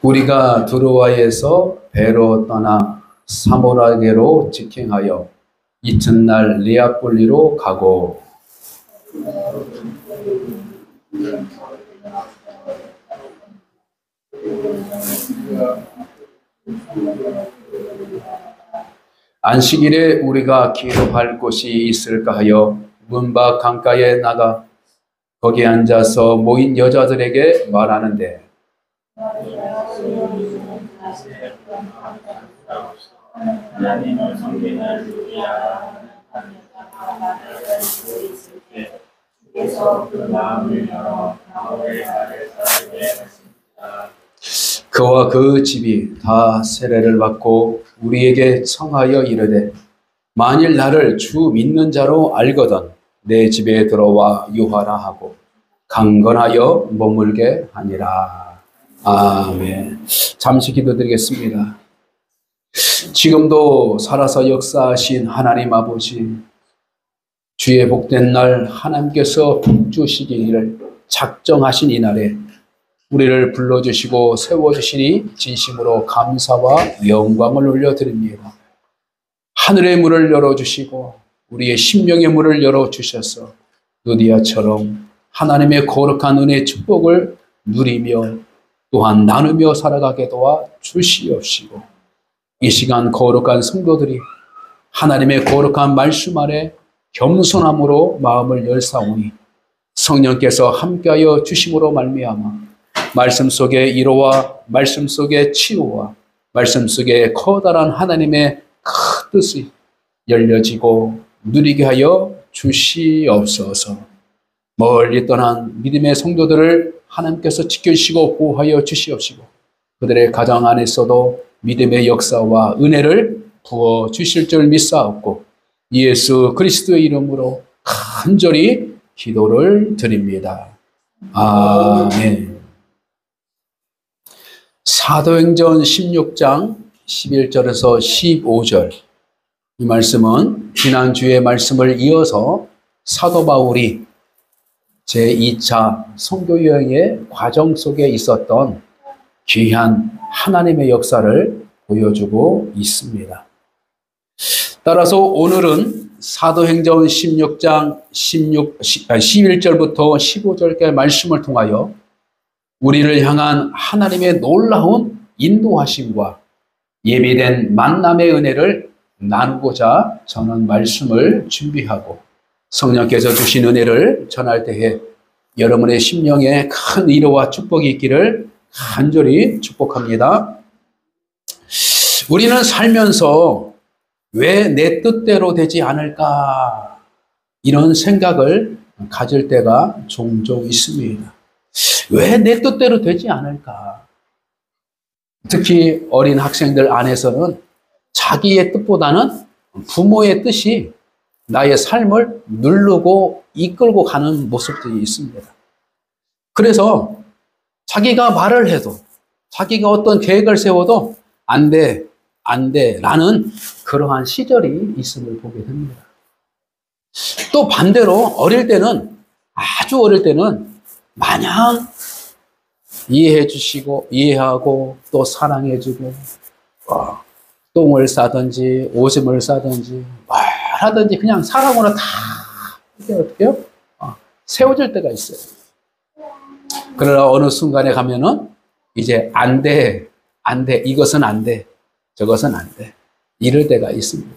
우리가 두로아에서 배로 떠나 사모라게로 직행하여 이튿날 네아폴리로 가고 안식일에 우리가 기도할 곳이 있을까 하여 문밖 강가에 나가 거기에 앉아서 모인 여자들에게 말하는데 하나님을 섬기는 루디아 주께서 그 마음을 열어 바울의 말을 따르게 하십니다. 그와 그 집이 다 세례를 받고 우리에게 청하여 이르되 만일 나를 주 믿는 자로 알거든 내 집에 들어와 유하라 하고 강건하여 머물게 하니라. 아멘. 잠시 기도드리겠습니다. 지금도 살아서 역사하신 하나님 아버지, 주의 복된 날 하나님께서 복 주시기를 작정하신 이 날에 우리를 불러주시고 세워주시니 진심으로 감사와 영광을 올려드립니다. 하늘의 문을 열어주시고 우리의 심령의 문을 열어주셔서 루디아처럼 하나님의 거룩한 은혜의 축복을 누리며 또한 나누며 살아가게 도와 주시옵시고 이 시간 거룩한 성도들이 하나님의 거룩한 말씀 아래 겸손함으로 마음을 열사오니 성령께서 함께하여 주심으로 말미암아 말씀 속의 위로와 말씀 속의 치유와 말씀 속의 커다란 하나님의 큰 뜻이 열려지고 누리게 하여 주시옵소서. 멀리 떠난 믿음의 성도들을 하나님께서 지켜주시고 보호하여 주시옵시고 그들의 가정 안에서도 믿음의 역사와 은혜를 부어 주실 줄 믿사옵고 예수 그리스도의 이름으로 간절히 기도를 드립니다. 아멘. 사도행전 16장 11절에서 15절 이 말씀은 지난주의 말씀을 이어서 사도 바울이 제2차 선교여행의 과정 속에 있었던 귀한 하나님의 역사를 보여주고 있습니다. 따라서 오늘은 사도행전 16장 11절부터 15절까지 말씀을 통하여 우리를 향한 하나님의 놀라운 인도하심과 예비된 만남의 은혜를 나누고자 저는 말씀을 준비하고 성령께서 주신 은혜를 전할 때에 여러분의 심령에 큰 위로와 축복이 있기를 간절히 축복합니다. 우리는 살면서 왜 내 뜻대로 되지 않을까 이런 생각을 가질 때가 종종 있습니다. 왜 내 뜻대로 되지 않을까? 특히 어린 학생들 안에서는 자기의 뜻보다는 부모의 뜻이 나의 삶을 누르고 이끌고 가는 모습들이 있습니다. 그래서 자기가 말을 해도 자기가 어떤 계획을 세워도 안 돼, 안 돼 라는 그러한 시절이 있음을 보게 됩니다. 또 반대로 어릴 때는 아주 어릴 때는 마냥 이해해 주시고 이해하고 또 사랑해 주고 똥을 싸든지 오줌을 싸든지 뭘 하든지 그냥 사랑으로 다 이렇게 어떻게요? 세워질 때가 있어요. 그러나 어느 순간에 가면은 이제 안 돼, 안 돼, 이것은 안 돼, 저것은 안 돼 이럴 때가 있습니다.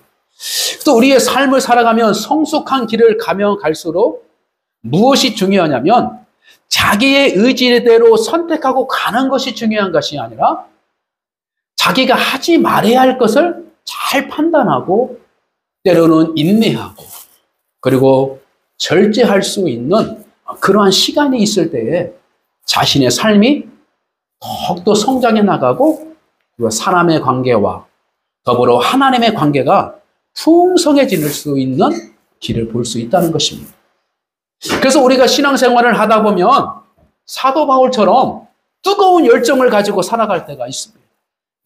또 우리의 삶을 살아가면 성숙한 길을 가면 갈수록 무엇이 중요하냐면 자기의 의지대로 선택하고 가는 것이 중요한 것이 아니라 자기가 하지 말아야 할 것을 잘 판단하고 때로는 인내하고 그리고 절제할 수 있는 그러한 시간이 있을 때에 자신의 삶이 더욱더 성장해 나가고 그리고 사람의 관계와 더불어 하나님의 관계가 풍성해질 수 있는 길을 볼 수 있다는 것입니다. 그래서 우리가 신앙생활을 하다 보면 사도 바울처럼 뜨거운 열정을 가지고 살아갈 때가 있습니다.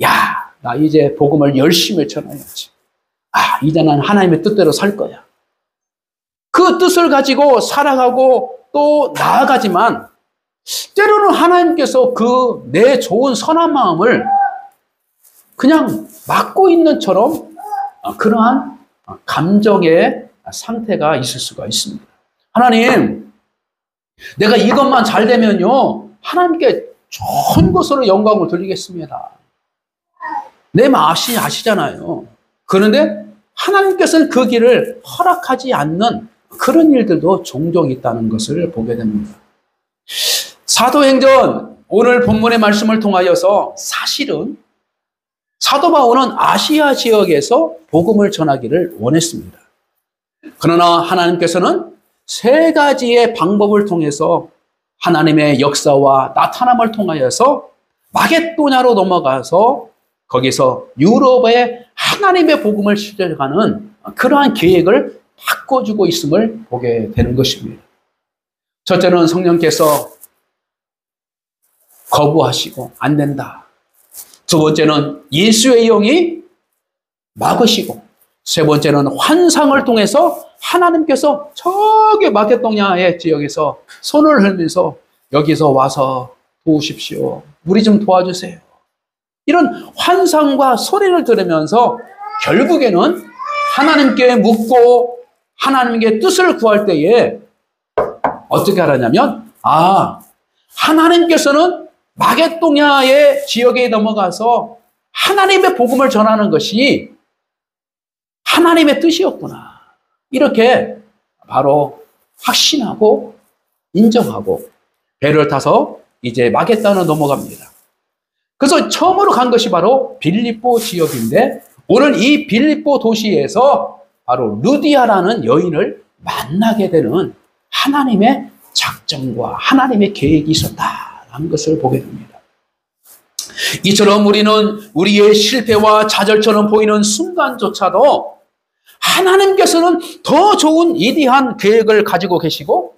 야, 나 이제 복음을 열심히 전해야지. 이제 난 하나님의 뜻대로 살 거야. 그 뜻을 가지고 살아가고 또 나아가지만 때로는 하나님께서 그 내 좋은 선한 마음을 그냥 막고 있는 처럼 그러한 감정의 상태가 있을 수가 있습니다. 하나님, 내가 이것만 잘 되면요, 하나님께 좋은 것으로 영광을 돌리겠습니다. 내 마음이 아시잖아요. 그런데 하나님께서는 그 길을 허락하지 않는 그런 일들도 종종 있다는 것을 보게 됩니다. 사도행전 오늘 본문의 말씀을 통하여서 사실은 사도 바울은 아시아 지역에서 복음을 전하기를 원했습니다. 그러나 하나님께서는 세 가지의 방법을 통해서 하나님의 역사와 나타남을 통하여서 마게도냐로 넘어가서 거기서 유럽에 하나님의 복음을 실현하는 그러한 계획을 바꿔주고 있음을 보게 되는 것입니다. 첫째는 성령께서 거부하시고 안 된다. 두 번째는 예수의 영이 막으시고, 세 번째는 환상을 통해서 하나님께서 저기 마게도냐의 지역에서 손을 흘면서 여기서 와서 도우십시오. 우리 좀 도와주세요. 이런 환상과 소리를 들으면서 결국에는 하나님께 묻고 하나님께 뜻을 구할 때에 어떻게 하라냐면, 하나님께서는 마게도냐의 지역에 넘어가서 하나님의 복음을 전하는 것이 하나님의 뜻이었구나. 이렇게 바로 확신하고 인정하고 배를 타서 이제 마게도냐로 넘어갑니다. 그래서 처음으로 간 것이 바로 빌립보 지역인데, 오늘 이 빌립보 도시에서 바로 루디아라는 여인을 만나게 되는 하나님의 작정과 하나님의 계획이 있었다는 것을 보게 됩니다. 이처럼 우리는 우리의 실패와 좌절처럼 보이는 순간조차도 하나님께서는 더 좋은 위대한 계획을 가지고 계시고,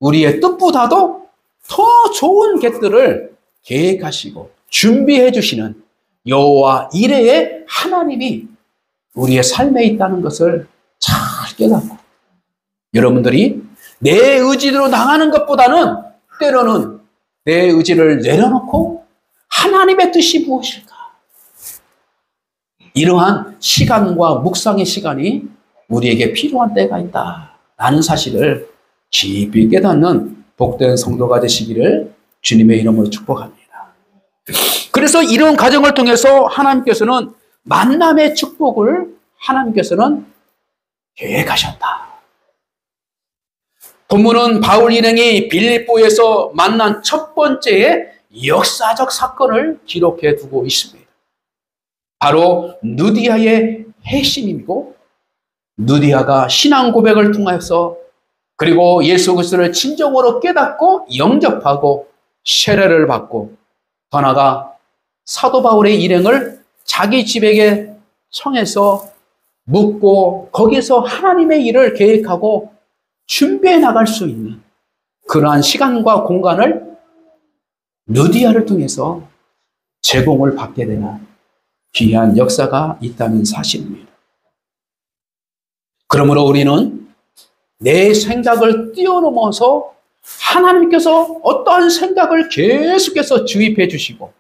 우리의 뜻보다도 더 좋은 것들을 계획하시고 준비해 주시는 여호와 이레의 하나님이 우리의 삶에 있다는 것을 잘 깨닫고, 여러분들이 내 의지대로 나가는 것보다는 때로는 내 의지를 내려놓고 하나님의 뜻이 무엇일까? 이러한 시간과 묵상의 시간이 우리에게 필요한 때가 있다라는 사실을 깊이 깨닫는 복된 성도가 되시기를 주님의 이름으로 축복합니다. 그래서 이런 과정을 통해서 하나님께서는 만남의 축복을 하나님께서는 계획하셨다. 본문은 바울 일행이 빌립보에서 만난 첫 번째의 역사적 사건을 기록해 두고 있습니다. 바로 누디아의 핵심이고, 누디아가 신앙 고백을 통해서 그리고 예수 그리스도를 진정으로 깨닫고 영접하고 세례를 받고, 더 나아가 사도 바울의 일행을 자기 집에게 청해서 묵고 거기서 하나님의 일을 계획하고 준비해 나갈 수 있는 그러한 시간과 공간을 누디아를 통해서 제공을 받게 되는 귀한 역사가 있다는 사실입니다. 그러므로 우리는 내 생각을 뛰어넘어서 하나님께서 어떠한 생각을 계속해서 주입해 주시고,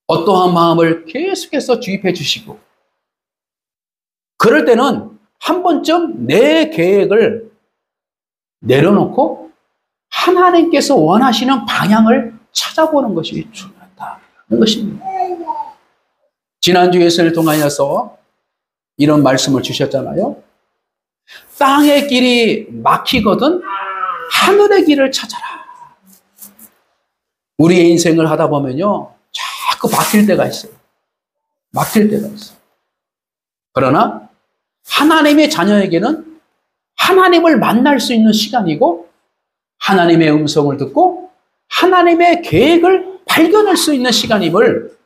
어떠한 마음을 계속해서 주입해 주시고, 그럴 때는 한 번쯤 내 계획을 내려놓고 하나님께서 원하시는 방향을 찾아보는 것이 중요하다는 것입니다. 지난주 예수를 통하여서 이런 말씀을 주셨잖아요. 땅의 길이 막히거든 하늘의 길을 찾아라. 우리의 인생을 하다 보면요, 자꾸 막힐 때가 있어요. 막힐 때가 있어요. 그러나 하나님의 자녀에게는 하나님을 만날 수 있는 시간이고, 하나님의 음성을 듣고 하나님의 계획을 발견할 수 있는 시간임을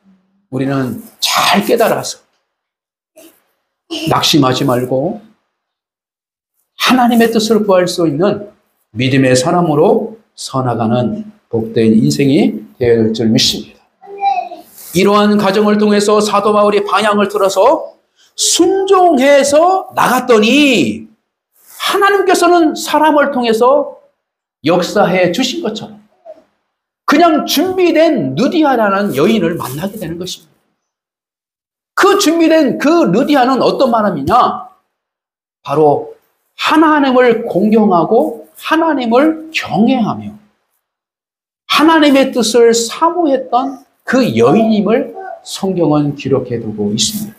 우리는 잘 깨달아서 낙심하지 말고 하나님의 뜻을 구할 수 있는 믿음의 사람으로 서나가는 복된 인생이 되어야 될 줄 믿습니다. 이러한 과정을 통해서 사도 바울이 방향을 틀어서 순종해서 나갔더니 하나님께서는 사람을 통해서 역사해 주신 것처럼 그냥 준비된 느디아라는 여인을 만나게 되는 것입니다. 그 준비된 그 느디아는 어떤 사람이냐? 바로 하나님을 공경하고 하나님을 경외하며 하나님의 뜻을 사모했던 그 여인임을 성경은 기록해 두고 있습니다.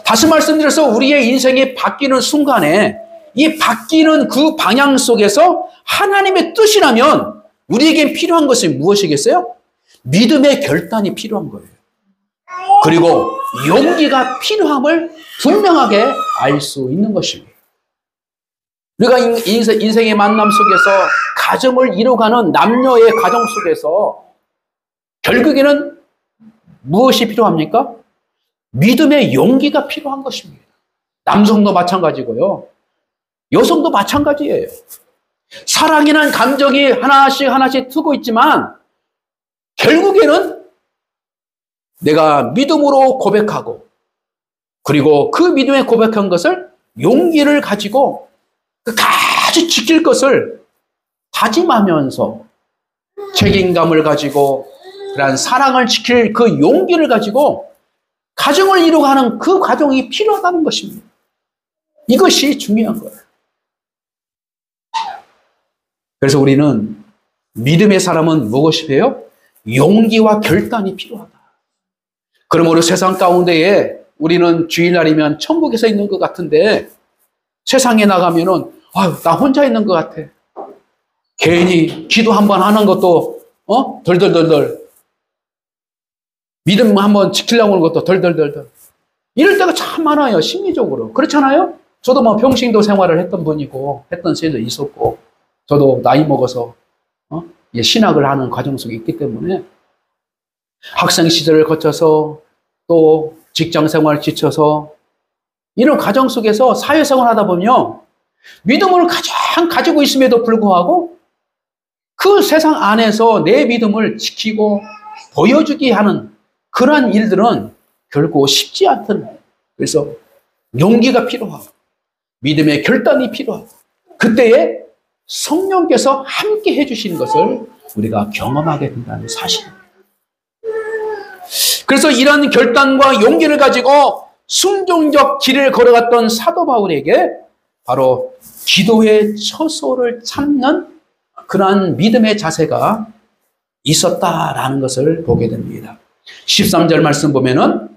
다시 말씀드려서 우리의 인생이 바뀌는 순간에 이 바뀌는 그 방향 속에서 하나님의 뜻이라면 우리에겐 필요한 것이 무엇이겠어요? 믿음의 결단이 필요한 거예요. 그리고 용기가 필요함을 분명하게 알 수 있는 것입니다. 우리가 인생의 만남 속에서 가정을 이뤄가는 남녀의 가정 속에서 결국에는 무엇이 필요합니까? 믿음의 용기가 필요한 것입니다. 남성도 마찬가지고요. 여성도 마찬가지예요. 사랑이라는 감정이 하나씩 하나씩 트고 있지만 결국에는 내가 믿음으로 고백하고 그리고 그 믿음에 고백한 것을 용기를 가지고 끝까지 지킬 것을 다짐하면서 책임감을 가지고 그러한 사랑을 지킬 그 용기를 가지고 가정을 이루어가는 그 과정이 필요하다는 것입니다. 이것이 중요한 거예요. 그래서 우리는 믿음의 사람은 무엇이 돼요? 용기와 결단이 필요하다. 그러므로 세상 가운데에 우리는 주일날이면 천국에서 있는 것 같은데 세상에 나가면은 나 혼자 있는 것 같아. 괜히 기도 한번 하는 것도 덜덜덜덜. 믿음 한번 지키려고 하는 것도 덜덜덜덜. 이럴 때가 참 많아요. 심리적으로. 그렇잖아요? 저도 뭐 평신도 생활을 했던 분이고 했던 시절도 있었고 저도 나이 먹어서 신학을 하는 과정 속에 있기 때문에 학생 시절을 거쳐서 또 직장 생활을 지쳐서 이런 과정 속에서 사회생활 하다 보면 믿음을 가장 가지고 있음에도 불구하고 그 세상 안에서 내 믿음을 지키고 보여주기 하는 그러한 일들은 결코 쉽지 않던. 그래서 용기가 필요하고 믿음의 결단이 필요하고 그때에 성령께서 함께 해주시는 것을 우리가 경험하게 된다는 사실입니다. 그래서 이런 결단과 용기를 가지고 순종적 길을 걸어갔던 사도 바울에게 바로 기도의 처소를 찾는 그러한 믿음의 자세가 있었다라는 것을 보게 됩니다. 13절 말씀 보면은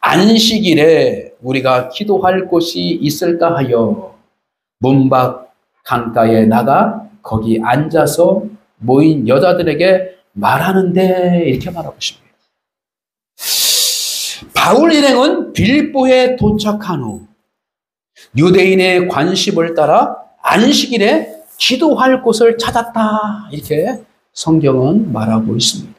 안식일에 우리가 기도할 곳이 있을까 하여 문 밖 강가에 나가 거기 앉아서 모인 여자들에게 말하는데 이렇게 말하고 있습니다. 바울 일행은 빌립보에 도착한 후 유대인의 관습을 따라 안식일에 기도할 곳을 찾았다. 이렇게 성경은 말하고 있습니다.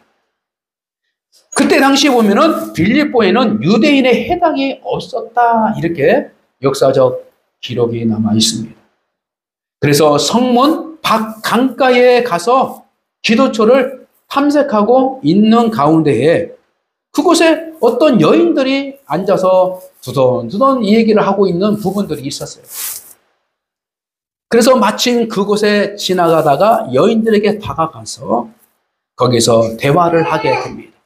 그때 당시에 보면은 빌립보에는 유대인의 해당이 없었다. 이렇게 역사적 기록이 남아 있습니다. 그래서 성문 밖 강가에 가서 기도처를 탐색하고 있는 가운데에 그곳에 어떤 여인들이 앉아서 두던두던 이 얘기를 하고 있는 부분들이 있었어요. 그래서 마침 그곳에 지나가다가 여인들에게 다가가서 거기서 대화를 하게 됩니다.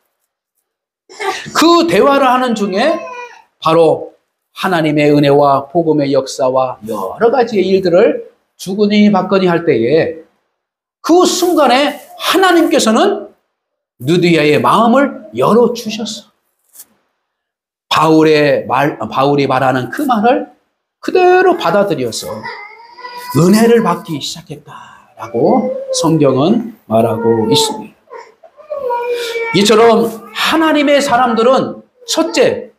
그 대화를 하는 중에 바로 하나님의 은혜와 복음의 역사와 여러 가지의 일들을 주거니 받거니 할 때에 그 순간에 하나님께서는 느디아의 마음을 열어주셨어. 바울이 말하는 그 말을 그대로 받아들여서 은혜를 받기 시작했다라고 성경은 말하고 있습니다. 이처럼 하나님의 사람들은 첫째,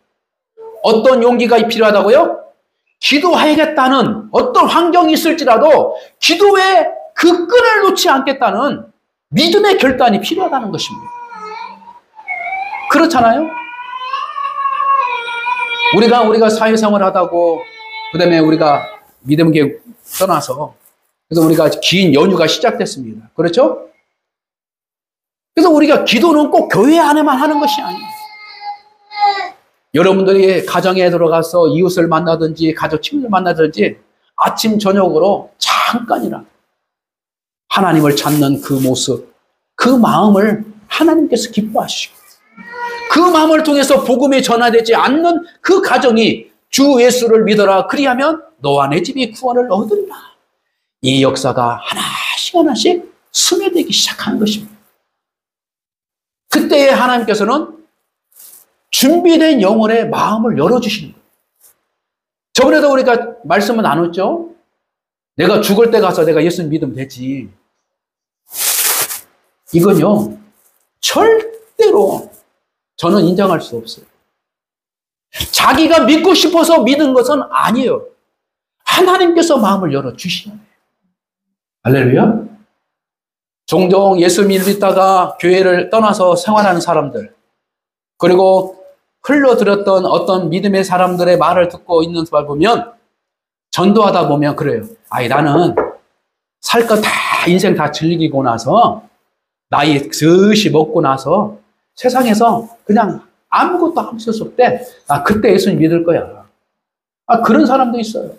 어떤 용기가 필요하다고요? 기도해야겠다는 어떤 환경이 있을지라도 기도에 그 끈을 놓지 않겠다는 믿음의 결단이 필요하다는 것입니다. 그렇잖아요? 우리가 사회생활을 하다고 그다음에 우리가 믿음계 떠나서 그래서 우리가 긴 연휴가 시작됐습니다. 그렇죠? 그래서 우리가 기도는 꼭 교회 안에만 하는 것이 아니에요. 여러분들이 가정에 들어가서 이웃을 만나든지 가족 친구를 만나든지 아침 저녁으로 잠깐이라도 하나님을 찾는 그 모습, 그 마음을 하나님께서 기뻐하시고 그 마음을 통해서 복음이 전화되지 않는 그 가정이 주 예수를 믿어라. 그리하면 너와 내 집이 구원을 얻으리라. 이 역사가 하나씩 하나씩 스며들기 시작하는 것입니다. 그때에 하나님께서는 준비된 영혼의 마음을 열어주시는 거예요. 저번에도 우리가 말씀을 나눴죠. 내가 죽을 때 가서 내가 예수 믿으면 되지. 이건요, 절대로 저는 인정할 수 없어요. 자기가 믿고 싶어서 믿은 것은 아니에요. 하나님께서 마음을 열어주시는 거예요. 할렐루야. 종종 예수 믿다가 교회를 떠나서 생활하는 사람들, 그리고 흘러들었던 어떤 믿음의 사람들의 말을 듣고 있는 걸 보면, 전도하다 보면 그래요. 아이, 나는 살 거 다 인생 다 즐기고 나서 나이 슬시 먹고 나서 세상에서 그냥 아무것도 할 수 없을 때 나 그때 예수님 믿을 거야. 그런 사람도 있어요.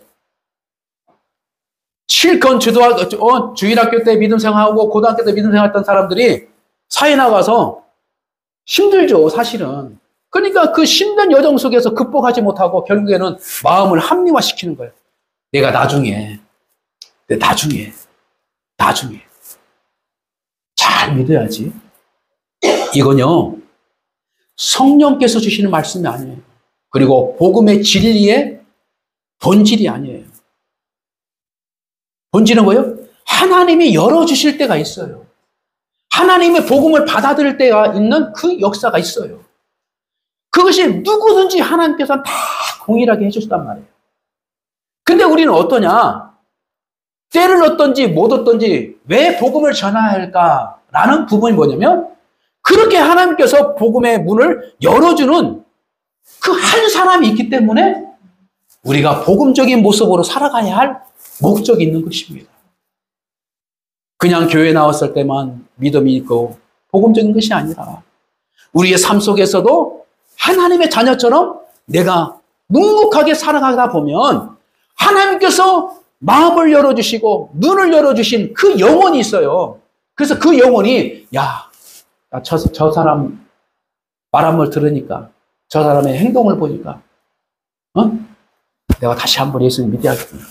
실컷 주일학교 때 믿음 생활하고 고등학교 때 믿음 생활했던 사람들이 사회 나가서 힘들죠, 사실은. 그러니까 그 힘든 여정 속에서 극복하지 못하고 결국에는 마음을 합리화시키는 거예요. 내가 나중에 잘 믿어야지. 이건요, 성령께서 주시는 말씀이 아니에요. 그리고 복음의 진리의 본질이 아니에요. 본질은 뭐예요? 하나님이 열어주실 때가 있어요. 하나님의 복음을 받아들일 때가 있는 그 역사가 있어요. 그것이 누구든지 하나님께서는 다 공일하게 해주셨단 말이에요. 근데 우리는 어떠냐? 때를 얻든지 못 얻든지 왜 복음을 전해야 할까라는 부분이 뭐냐면, 그렇게 하나님께서 복음의 문을 열어주는 그 한 사람이 있기 때문에 우리가 복음적인 모습으로 살아가야 할 목적이 있는 것입니다. 그냥 교회 나왔을 때만 믿음이 있고 복음적인 것이 아니라 우리의 삶 속에서도 하나님의 자녀처럼 내가 묵묵하게 살아가다 보면 하나님께서 마음을 열어주시고 눈을 열어주신 그 영혼이 있어요. 그래서 그 영혼이, 야, 저 사람 말 한 번 들으니까, 저 사람의 행동을 보니까 내가 다시 한번 예수님 믿어야겠구나.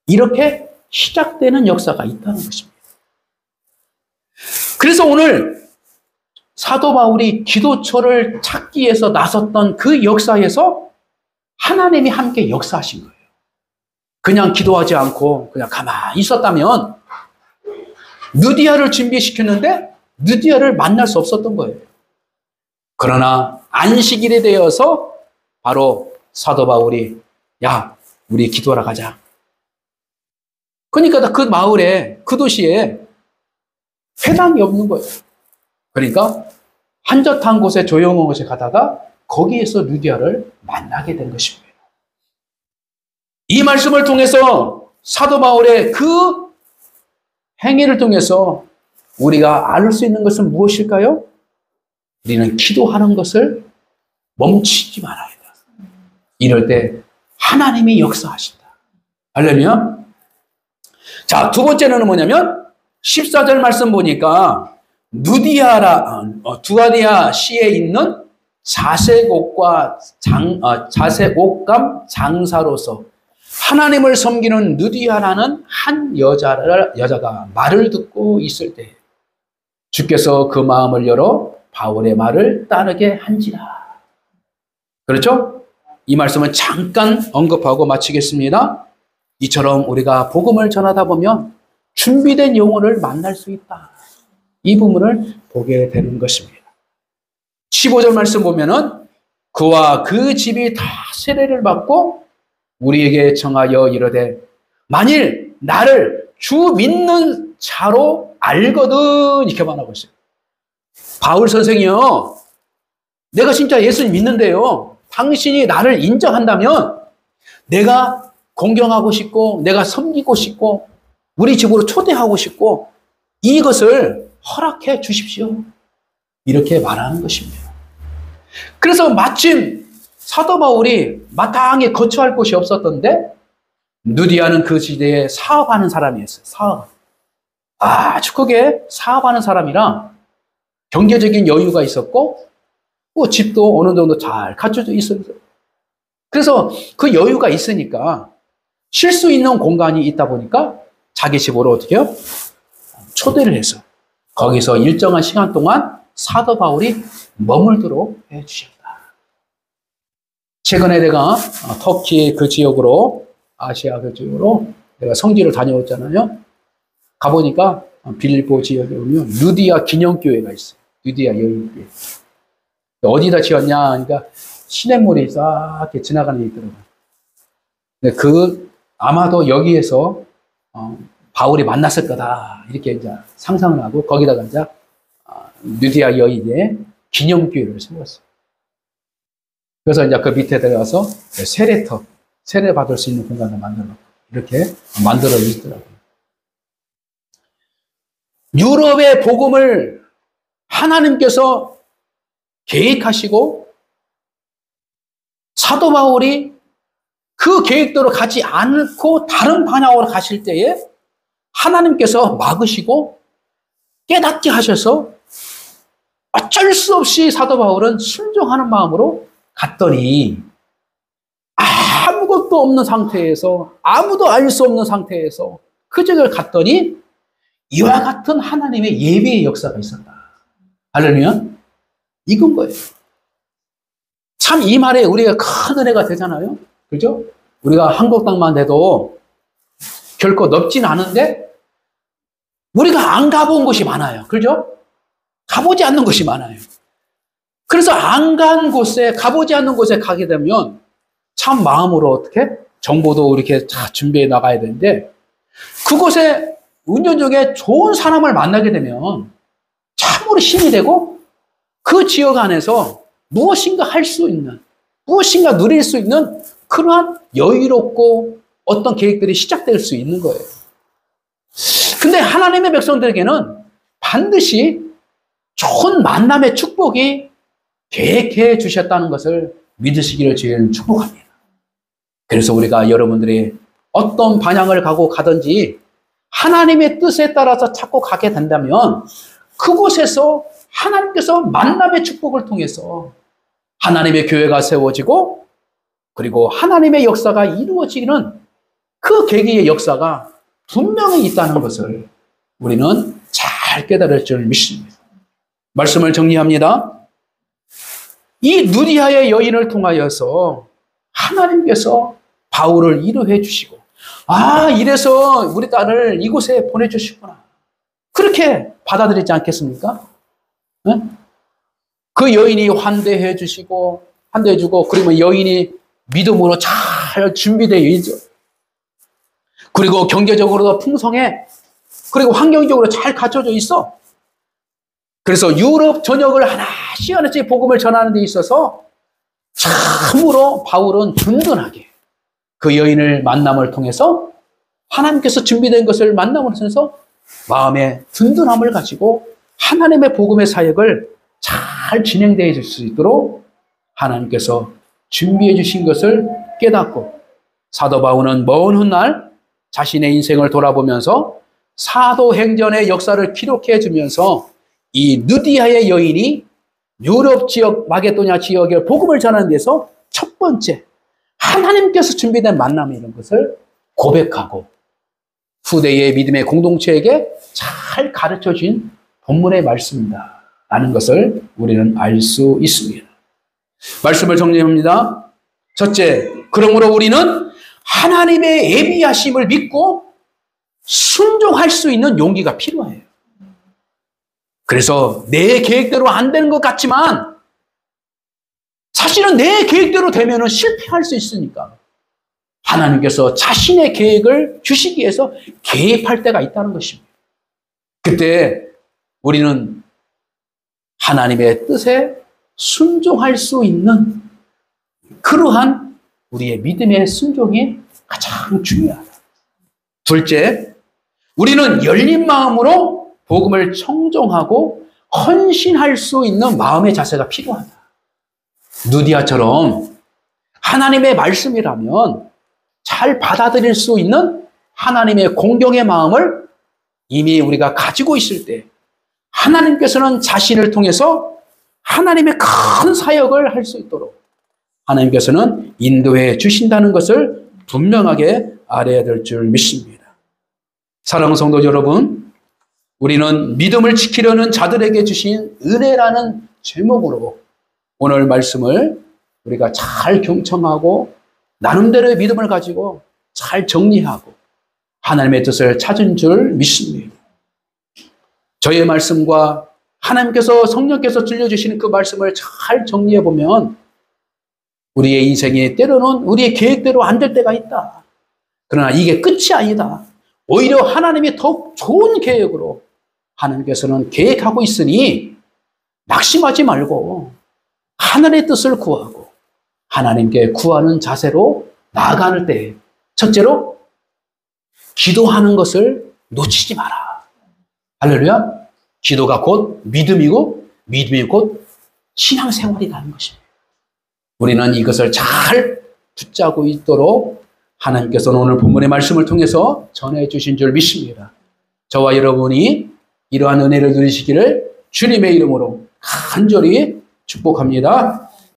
이렇게 시작되는 역사가 있다는 것입니다. 그래서 오늘 사도 바울이 기도처를 찾기 위해서 나섰던 그 역사에서 하나님이 함께 역사하신 거예요. 그냥 기도하지 않고 그냥 가만히 있었다면 느디아를 준비시켰는데 느디아를 만날 수 없었던 거예요. 그러나 안식일에 되어서 바로 사도 바울이, 야, 우리 기도하러 가자. 그러니까 그 마을에, 그 도시에 회당이 없는 거예요. 그러니까 한적한 곳에, 조용한 곳에 가다가 거기에서 느디아를 만나게 된 것입니다. 이 말씀을 통해서 사도 바울의 그 행위를 통해서 우리가 알 수 있는 것은 무엇일까요? 우리는 기도하는 것을 멈추지 말아야 돼. 이럴 때 하나님이 역사하신다. 할렐루야. 자, 두 번째는 뭐냐면 14절 말씀 보니까 두아디아 시에 있는 자색옥감 장사로서 하나님을 섬기는 느디아라는 한 여자가 말을 듣고 있을 때 주께서 그 마음을 열어 바울의 말을 따르게 한지라. 그렇죠? 이 말씀은 잠깐 언급하고 마치겠습니다. 이처럼 우리가 복음을 전하다 보면 준비된 영혼을 만날 수 있다. 이 부분을 보게 되는 것입니다. 15절 말씀 보면은 그와 그 집이 다 세례를 받고 우리에게 청하여 이르되 만일 나를 주 믿는 자로 알거든, 이렇게 말하고 있어요. 바울 선생이요, 내가 진짜 예수님 믿는데요, 당신이 나를 인정한다면 내가 공경하고 싶고 내가 섬기고 싶고 우리 집으로 초대하고 싶고 이것을 허락해 주십시오. 이렇게 말하는 것입니다. 그래서 마침 사도 바울이 마땅히 거처할 곳이 없었던데 느디아는 그 시대에 사업하는 사람이었어요. 사업. 아주 크게 사업하는 사람이라 경제적인 여유가 있었고, 뭐 집도 어느 정도 잘 갖춰져 있어요. 그래서 그 여유가 있으니까 쉴 수 있는 공간이 있다 보니까 자기 집으로 어떻게 해요? 초대를 해서 거기서 일정한 시간 동안 사도 바울이 머물도록 해주셨다. 최근에 내가 터키 그 지역으로, 아시아 그 지역으로 내가 성지를 다녀왔잖아요. 가보니까 빌립보 지역에 오면 루디아 기념교회가 있어요. 루디아 여인교회. 어디다 지었냐 하니까 시냇물이 싹 이렇게 지나가는 게 있더라고요. 근데 아마도 여기에서 바울이 만났을 거다 이렇게 이제 상상을 하고 거기다가 이제 루디아 여인의 기념교회를 세웠어요. 그래서 이제 그 밑에 들어가서 세례 받을 수 있는 공간을 이렇게 만들어 있더라고요. 유럽의 복음을 하나님께서 계획하시고 사도 바울이 그 계획대로 가지 않고 다른 방향으로 가실 때에 하나님께서 막으시고 깨닫게 하셔서 어쩔 수 없이 사도 바울은 순종하는 마음으로 갔더니 아무것도 없는 상태에서 아무도 알 수 없는 상태에서 그 지역을 갔더니 이와 같은 하나님의 예배의 역사가 있었다. 할렐루야. 이건 거예요. 참 이 말에 우리가 큰 은혜가 되잖아요. 그죠? 우리가 한국 땅만 돼도 결코 넓진 않은데 우리가 안 가본 곳이 많아요. 그죠? 가보지 않는 곳이 많아요. 그래서 안 간 곳에, 가보지 않는 곳에 가게 되면 참 마음으로 어떻게? 정보도 이렇게 다 준비해 나가야 되는데 그곳에 운전중에 좋은 사람을 만나게 되면 참으로 힘이 되고 그 지역 안에서 무엇인가 할 수 있는, 무엇인가 누릴 수 있는 그러한 여유롭고 어떤 계획들이 시작될 수 있는 거예요. 근데 하나님의 백성들에게는 반드시 좋은 만남의 축복이 계획해 주셨다는 것을 믿으시기를 저희는 축복합니다. 그래서 우리가 여러분들이 어떤 방향을 가든지 하나님의 뜻에 따라서 자꾸 가게 된다면 그곳에서 하나님께서 만남의 축복을 통해서 하나님의 교회가 세워지고 그리고 하나님의 역사가 이루어지는 그 계기의 역사가 분명히 있다는 것을 우리는 잘 깨달을 줄 믿습니다. 말씀을 정리합니다. 이 누디아의 여인을 통하여서 하나님께서 바울을 위로해 주시고 이래서 우리 딸을 이곳에 보내주시구나. 그렇게 받아들이지 않겠습니까? 네? 그 여인이 환대해 주시고 환대해 주고 그러면 여인이 믿음으로 잘 준비되어 있죠. 그리고 경제적으로도 풍성해. 그리고 환경적으로 잘 갖춰져 있어. 그래서 유럽 전역을 하나씩 복음을 전하는 데 있어서 참으로 바울은 든든하게 그 여인을 만남을 통해서 하나님께서 준비된 것을 만남을 통해서 마음의 든든함을 가지고 하나님의 복음의 사역을 잘 진행되어 줄 수 있도록 하나님께서 준비해 주신 것을 깨닫고 사도 바울은 먼 훗날 자신의 인생을 돌아보면서 사도행전의 역사를 기록해 주면서 이 누디아의 여인이 유럽 지역, 마게도냐 지역에 복음을 전하는 데서 첫 번째 하나님께서 준비된 만남이라는 것을 고백하고 후대의 믿음의 공동체에게 잘 가르쳐 준 본문의 말씀이다 라는 것을 우리는 알 수 있습니다. 말씀을 정리합니다. 첫째, 그러므로 우리는 하나님의 예비하심을 믿고 순종할 수 있는 용기가 필요해요. 그래서 내 계획대로 안 되는 것 같지만 사실은 내 계획대로 되면 실패할 수 있으니까 하나님께서 자신의 계획을 주시기 위해서 개입할 때가 있다는 것입니다. 그때 우리는 하나님의 뜻에 순종할 수 있는 그러한 우리의 믿음의 순종이 가장 중요하다. 둘째, 우리는 열린 마음으로 복음을 청종하고 헌신할 수 있는 마음의 자세가 필요하다. 누디아처럼 하나님의 말씀이라면 잘 받아들일 수 있는 하나님의 공경의 마음을 이미 우리가 가지고 있을 때 하나님께서는 자신을 통해서 하나님의 큰 사역을 할 수 있도록 하나님께서는 인도해 주신다는 것을 분명하게 알아야 될 줄 믿습니다. 사랑하는 성도 여러분, 우리는 믿음을 지키려는 자들에게 주신 은혜라는 제목으로 오늘 말씀을 우리가 잘 경청하고 나름대로의 믿음을 가지고 잘 정리하고 하나님의 뜻을 찾은 줄 믿습니다. 저의 말씀과 하나님께서 성령께서 들려주시는 그 말씀을 잘 정리해 보면 우리의 인생에 때로는 우리의 계획대로 안 될 때가 있다. 그러나 이게 끝이 아니다. 오히려 하나님이 더욱 좋은 계획으로 하나님께서는 계획하고 있으니 낙심하지 말고 하늘의 뜻을 구하고 하나님께 구하는 자세로 나아가는 때 첫째로 기도하는 것을 놓치지 마라. 할렐루야. 기도가 곧 믿음이고 믿음이 곧 신앙생활이라는 것입니다. 우리는 이것을 잘 붙잡고 있도록 하나님께서는 오늘 본문의 말씀을 통해서 전해 주신 줄 믿습니다. 저와 여러분이 이러한 은혜를 누리시기를 주님의 이름으로 간절히 축복합니다.